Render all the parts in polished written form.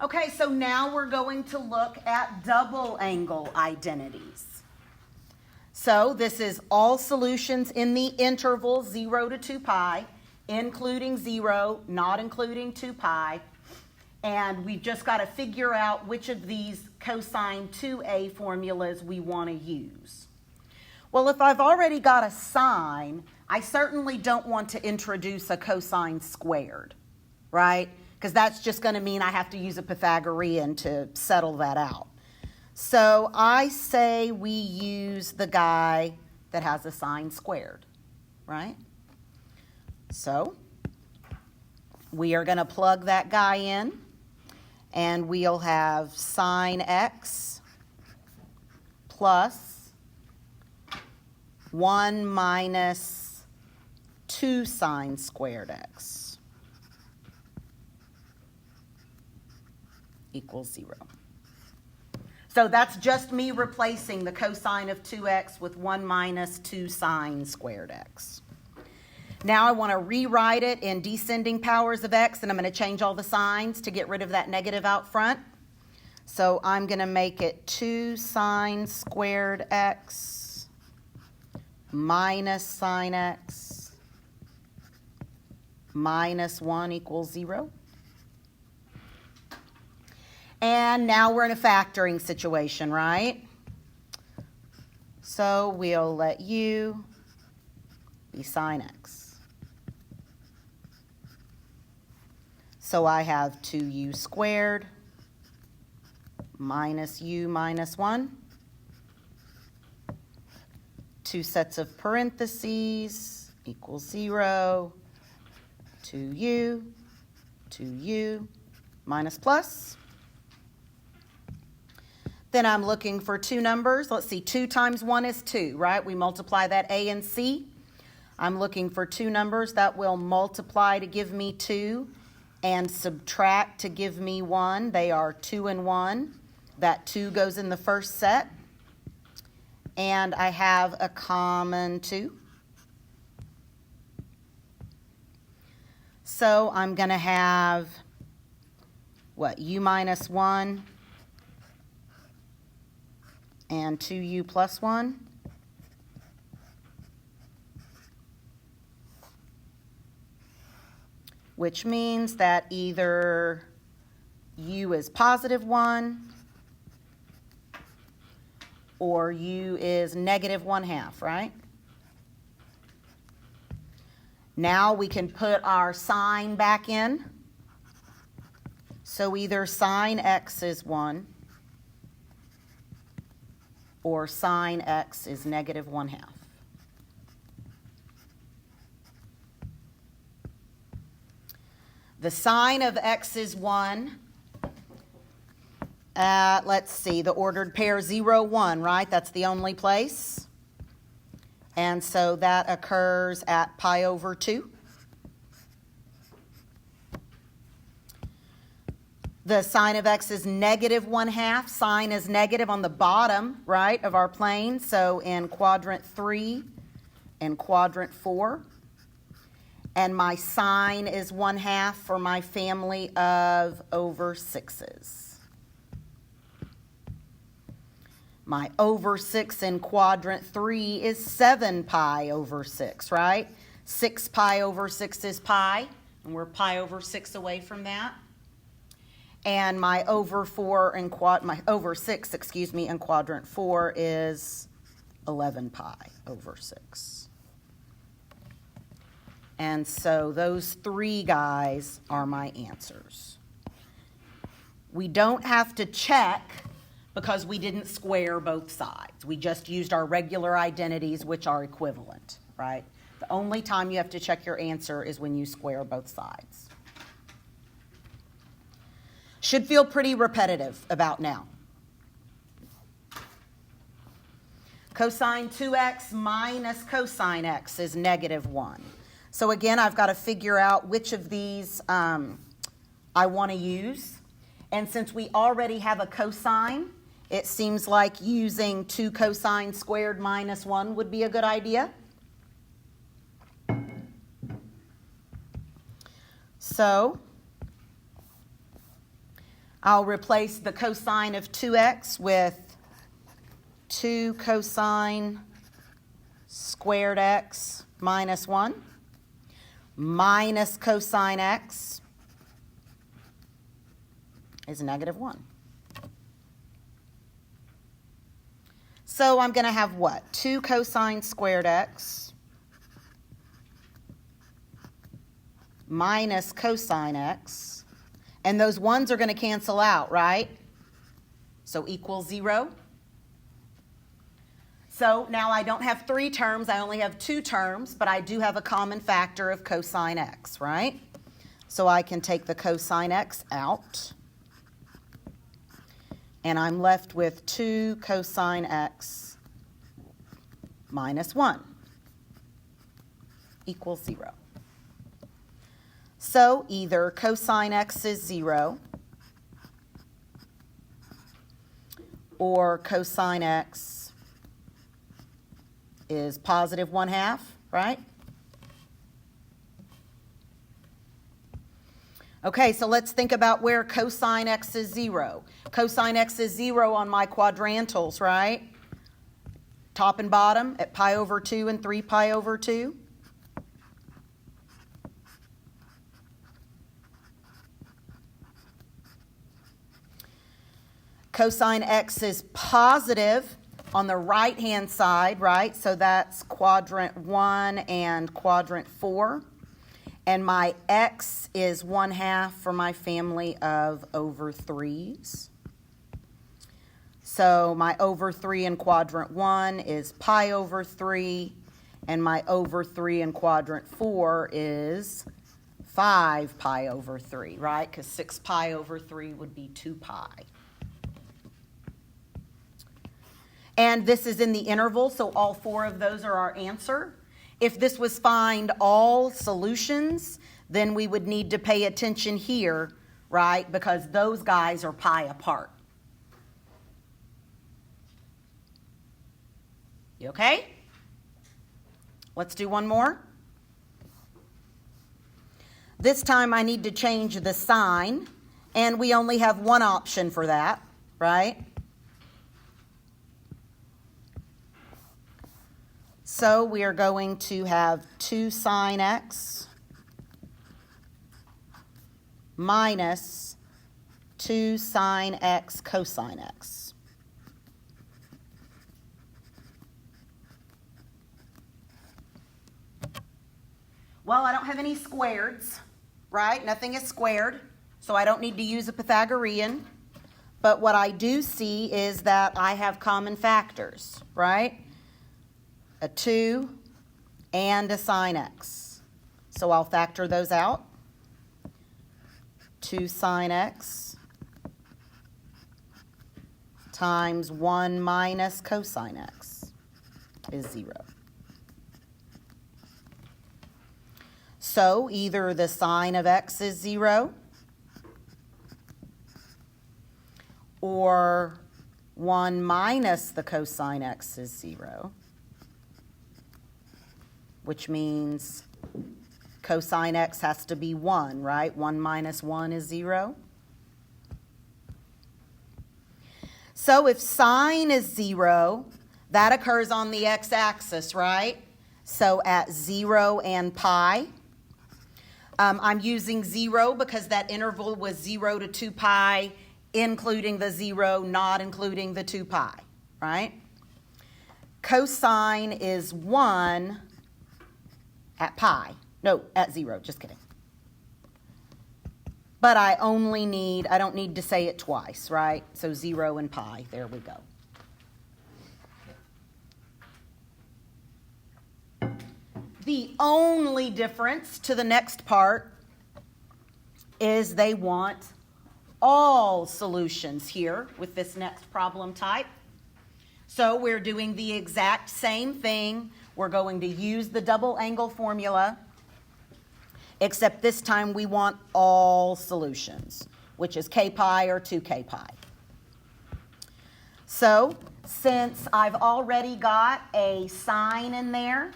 Okay, so now we're going to look at double angle identities. So this is all solutions in the interval 0 to 2 pi, including 0, not including 2 pi. And we've just got to figure out which of these cosine 2a formulas we want to use. Well, if I've already got a sine, I certainly don't want to introduce a cosine squared, right? Because that's just going to mean I have to use a Pythagorean to settle that out. So I say we use the guy that has a sine squared, right? So we are going to plug that guy in, and we'll have sine x plus 1 minus 2 sine squared x equals 0. So that's just me replacing the cosine of 2x with 1 minus 2 sine squared x. Now I want to rewrite it in descending powers of x, and I'm going to change all the signs to get rid of that negative out front. So I'm going to make it 2 sine squared x minus sine x minus 1 equals 0. And now we're in a factoring situation, right? So we'll let u be sine x. So I have 2u squared minus u minus 1. 2 sets of parentheses equals 0. 2u minus plus. Then I'm looking for two numbers. Let's see, 2 times 1 is 2, right? We multiply that a and c. I'm looking for two numbers that will multiply to give me 2 and subtract to give me 1. They are 2 and 1. That 2 goes in the first set. And I have a common 2. So I'm going to have, u minus 1 and 2u plus 1. Which means that either u is positive 1 or u is negative 1/2, right? Now we can put our sign back in. So either sine x is 1 or sine x is negative 1/2. The sine of x is 1. Let's see, the ordered pair 0, 1, right? That's the only place. And so that occurs at pi over 2. The sine of x is negative 1/2. Sine is negative on the bottom, right, of our plane. So in quadrant 3 and quadrant 4. And my sine is 1/2 for my family of over 6s. My over 6 in quadrant 3 is 7 pi over 6, right? 6 pi over 6 is pi, and we're pi over 6 away from that. And my over 6, in quadrant 4 is 11 pi over 6. And so those 3 guys are my answers. We don't have to check because we didn't square both sides. We just used our regular identities, which are equivalent, right? The only time you have to check your answer is when you square both sides. Should feel pretty repetitive about now. Cosine 2x minus cosine x is negative 1. So again, I've got to figure out which of these I want to use. And since we already have a cosine, it seems like using 2 cosine squared minus 1 would be a good idea. So I'll replace the cosine of 2x with 2 cosine squared x minus 1 minus cosine x is negative 1. So I'm going to have what? 2 cosine squared x minus cosine x. And those ones are going to cancel out, right? So equals 0. So now I don't have 3 terms. I only have 2 terms, but I do have a common factor of cosine x, right? So I can take the cosine x out. And I'm left with 2 cosine x minus 1 equals 0. So either cosine x is 0 or cosine x is positive 1/2, right? Okay, so let's think about where cosine x is 0. Cosine x is 0 on my quadrantals, right? Top and bottom at pi over 2 and 3 pi over 2. Cosine x is positive on the right-hand side, right? So that's quadrant 1 and quadrant 4. And my x is 1/2 for my family of over 3s. So my over 3 in quadrant 1 is pi over 3, and my over 3 in quadrant 4 is 5 pi over 3, right? Because 6 pi over 3 would be 2 pi. And this is in the interval, so all 4 of those are our answer. If this was find all solutions, then we would need to pay attention here, right? Because those guys are pi apart. You okay? Let's do one more. This time I need to change the sign, and we only have one option for that, right? So we are going to have 2 sine x minus 2 sine x cosine x. Well, I don't have any squareds, right? Nothing is squared, so I don't need to use a Pythagorean. But what I do see is that I have common factors, right? A 2 and a sine x. So I'll factor those out. 2 sine x times 1 minus cosine x is 0. So either the sine of x is 0 or 1 minus the cosine x is 0, which means cosine x has to be 1, right? 1 minus 1 is 0. So if sine is 0, that occurs on the x-axis, right? So at 0 and pi. I'm using 0 because that interval was 0 to 2 pi, including the 0, not including the 2 pi, right? Cosine is 1 at pi. No, at 0, just kidding. But I don't need to say it twice, right? So 0 and pi, there we go. The only difference to the next part is they want all solutions here with this next problem type. So we're doing the exact same thing. We're going to use the double angle formula, except this time we want all solutions, which is k pi or 2k pi. So since I've already got a sign in there,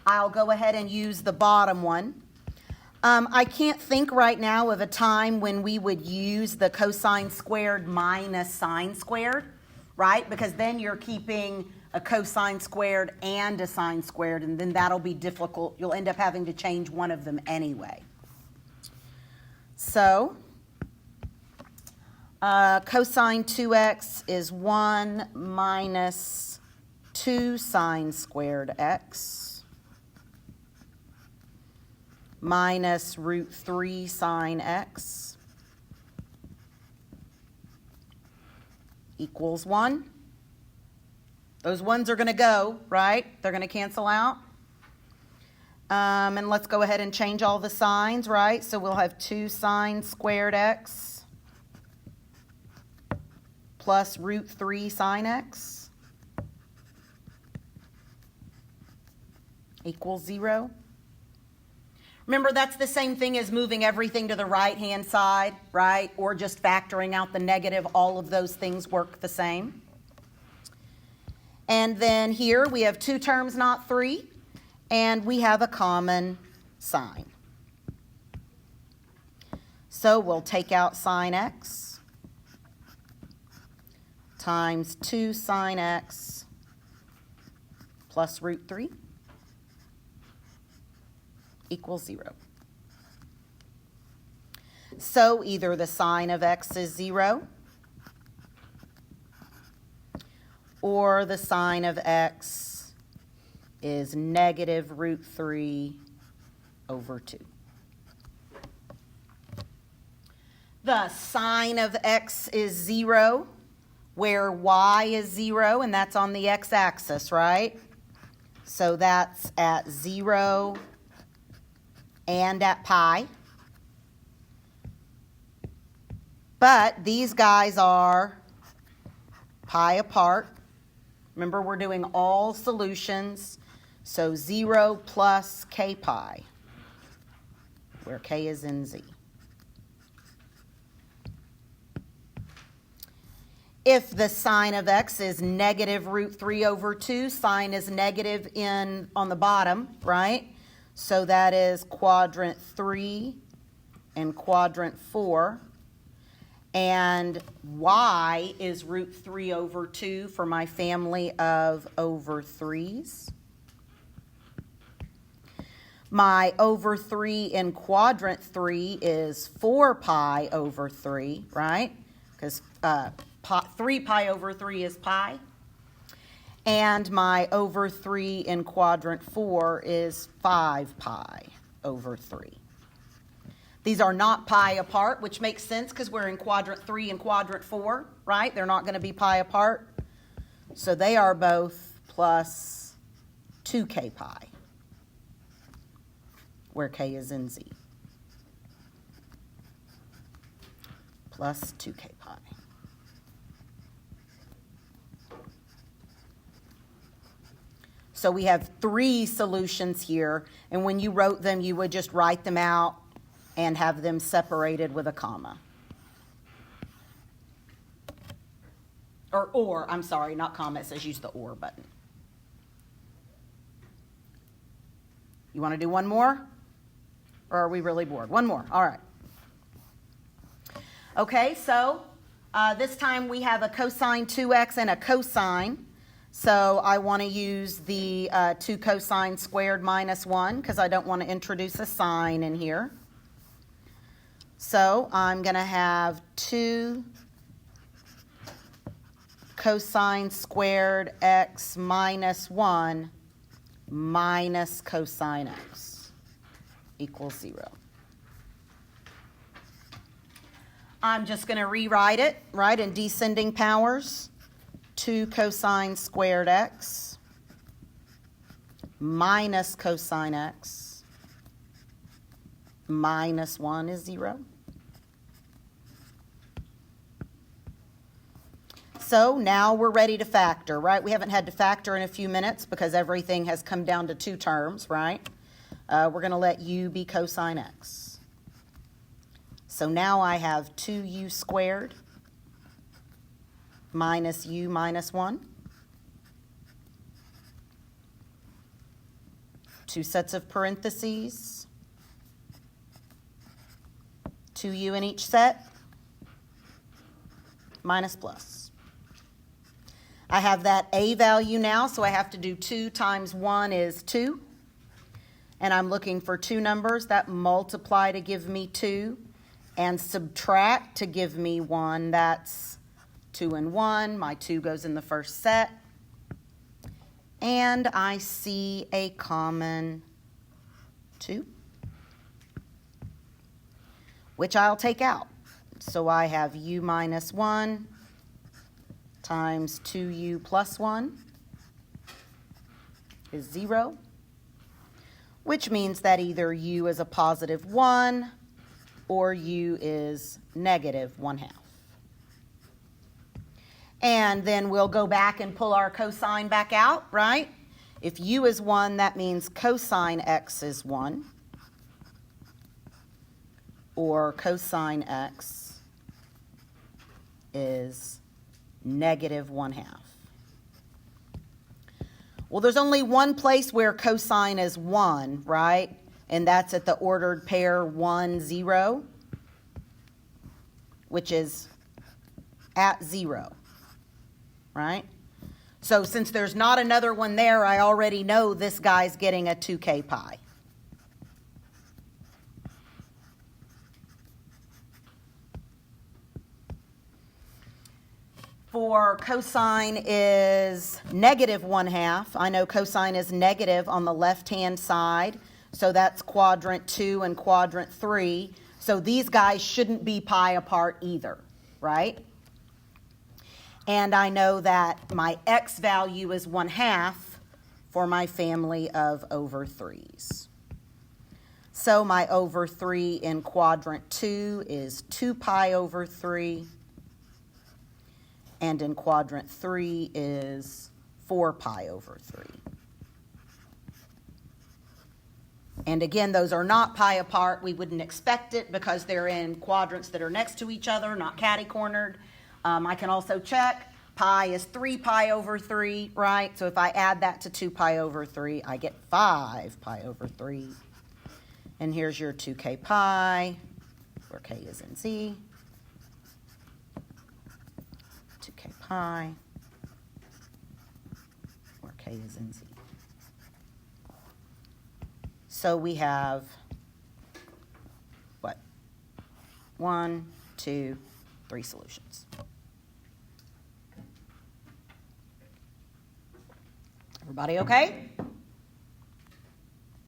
I'll go ahead and use the bottom one. I can't think right now of a time when we would use the cosine squared minus sine squared, right? Because then you're keeping a cosine squared and a sine squared, and then that'll be difficult. You'll end up having to change one of them anyway. So, cosine 2x is 1 minus 2 sine squared x minus root 3 sine x equals 1. Those ones are going to go, right? They're going to cancel out. And let's go ahead and change all the signs, right? So we'll have 2 sine squared x plus root 3 sine x equals 0. Remember, that's the same thing as moving everything to the right-hand side, right? Or just factoring out the negative. All of those things work the same. And then here we have 2 terms, not 3, and we have a common sign. So we'll take out sine x times 2 sine x plus root 3 equals 0. So either the sine of x is 0 or the sine of x is negative root 3 over 2. The sine of x is 0 where y is 0, and that's on the x-axis, right? So that's at 0 and at pi. But these guys are pi apart. Remember, we're doing all solutions. So 0 plus k pi, where k is in z. If the sine of x is negative root 3 over 2, sine is negative on the bottom, right? So that is quadrant 3 and quadrant 4. And y is root 3 over 2 for my family of over 3's. My over 3 in quadrant 3 is 4 pi over 3, right? Because 3 pi over 3 is pi. And my over 3 in quadrant 4 is 5 pi over 3. These are not pi apart, which makes sense because we're in quadrant 3 and quadrant 4, right? They're not going to be pi apart. So they are both plus 2k pi, where k is in z. Plus 2k pi. So we have 3 solutions here, and when you wrote them, you would just write them out and have them separated with a comma. Or, I'm sorry, not comma, it says use the or button. You want to do one more? Or are we really bored? One more, all right. Okay, so this time we have a cosine 2x and a cosine. So I want to use the 2 cosine squared minus 1 because I don't want to introduce a sine in here. So I'm going to have 2 cosine squared x minus 1 minus cosine x equals 0. I'm just going to rewrite it, right, in descending powers. 2 cosine squared x minus cosine x minus 1 is 0. So now we're ready to factor, right? We haven't had to factor in a few minutes because everything has come down to 2 terms, right? We're going to let u be cosine x. So now I have 2u squared minus u minus 1. 2 sets of parentheses. 2u in each set, minus plus. I have that a value now, so I have to do 2 times 1 is 2. And I'm looking for two numbers that multiply to give me 2 and subtract to give me 1. That's 2 and 1. My 2 goes in the first set. And I see a common 2, which I'll take out. So I have u minus 1 times 2u plus 1 is 0, which means that either u is a positive 1 or u is negative 1/2. And then we'll go back and pull our cosine back out, right? If u is 1, that means cosine x is 1, or cosine x is negative 1/2. Well, there's only one place where cosine is 1, right? And that's at the ordered pair 1, 0, which is at 0, right? So since there's not another one there, I already know this guy's getting a 2k pi. For cosine is negative 1/2. I know cosine is negative on the left-hand side, so that's quadrant 2 and quadrant 3. So these guys shouldn't be pi apart either, right? And I know that my x value is 1/2 for my family of over 3's. So my over 3 in quadrant 2 is 2 pi over 3. And in quadrant 3 is 4 pi over 3. And again, those are not pi apart. We wouldn't expect it because they're in quadrants that are next to each other, not catty-cornered. I can also check. Pi is 3 pi over 3, right? So if I add that to 2 pi over 3, I get 5 pi over 3. And here's your 2k pi, where k is in z. 2k pi, where k is in z. So we have, what? 1, 2, 3 solutions. Everybody okay?